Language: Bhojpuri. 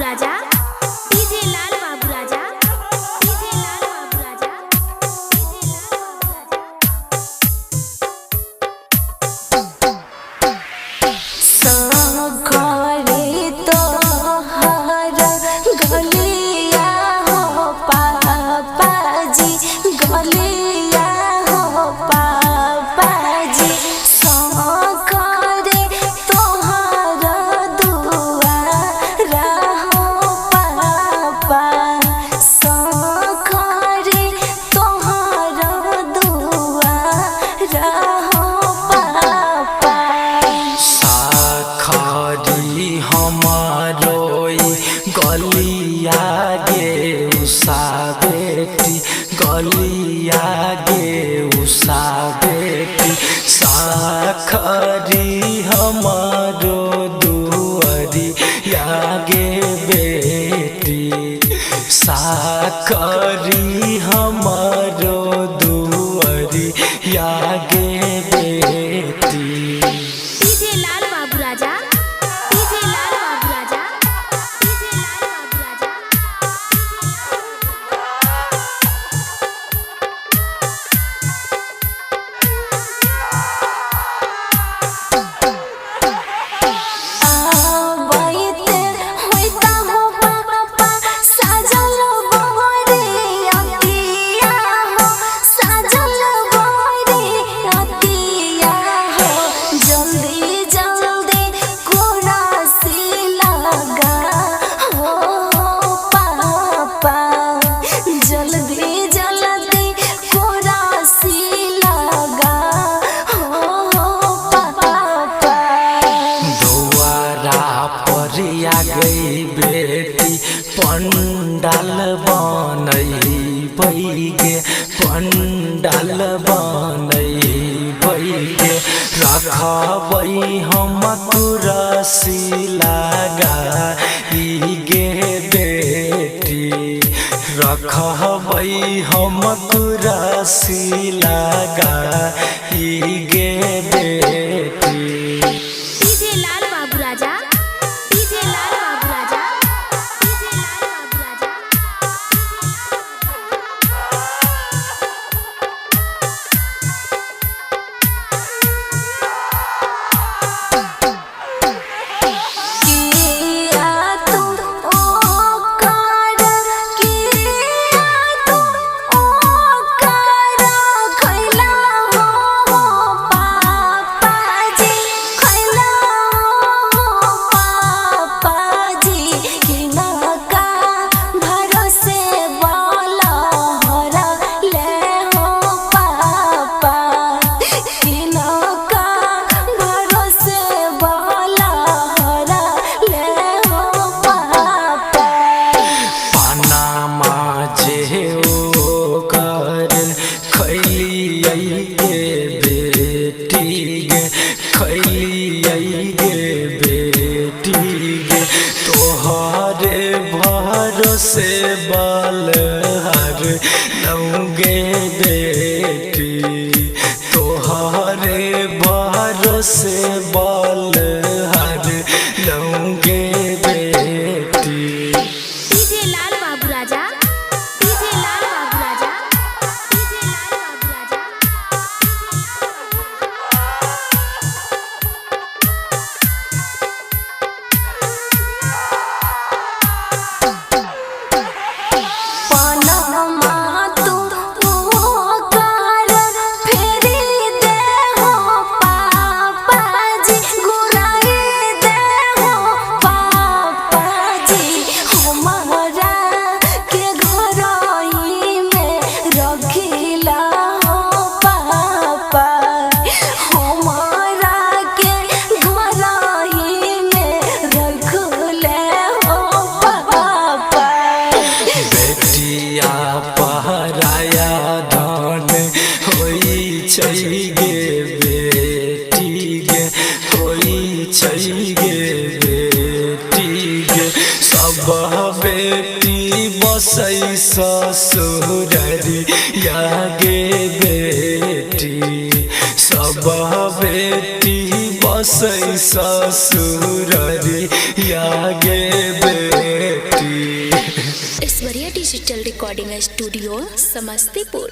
राजा डीजे लाल बाबू राजा डीजे लाल बाबू राजा डीजे लाल बाबू राजा सखरे तोहर गलिया हो पापाजी गलिया हो पापाजी सखरे तोहर दुआरा हो पापा सखरे तोहर दुआरा हो पापा साखरी हमारोई गलिया गे उषा बेटी गलिया गे उषा बेटी साखरी हमारो दुआरिया गे बेटी साखरी हमारो दुआरिया गे बेटी डीजे लाल बाबू राजा डीजे लाल बाबू राजा डीजे लाल बाबू राजा आबैते होइता हो पापा साजल बहरे अतिया हो साजल बहरे अतिया हो जल्दी जल्दी कुरासी लगा हो पापा जल्दी जल्दी कुरासी लगा हो पापा दुआरा पर आ गई बेटी पंडाल बनई बैगे पंडाल बनई बैगे रखबै हम कुरसी लगाई गे बेटी रखबै हम कुरसी लगाई गे बेटी डीजे लाल बाबू राजा डीजे लाल बाबू राजा डीजे लाल बाबू राजा किया तू ओ कर किया तू ओ कर खैला हो पापाजी खैला हो पापाजी किनका भरोसे बोला हरा ले हो पापा किनका भरोसे बोला हरा ले हो पापा पनामा जे ओकर खैलियै गे बेटी गे खैलियै गे बेटी गे तोहरे भरोसे बलहार लौगे बेटी तोहरे भरोसे बलहार लौगे बेटी डीजे लाल बाबू राजा डीजे लाल बाबू राजा डीजे लाल बाबू राजा पनमा तू ओ कर फेरी दे हो पापाजी गुराई दे हो पापाजी हमारा के घरही में रखिला हो पापा हमारा के घरही में रखले हो पापा बेटिया पहराया धन होई छै गे बेटी गे होई छै गे बेटी गे सब बेटी बसै ससुररिया गे बेटी सब बेटी बसई ससुररी यागे बेटी। Aishwarya digital recording studio Samastipur.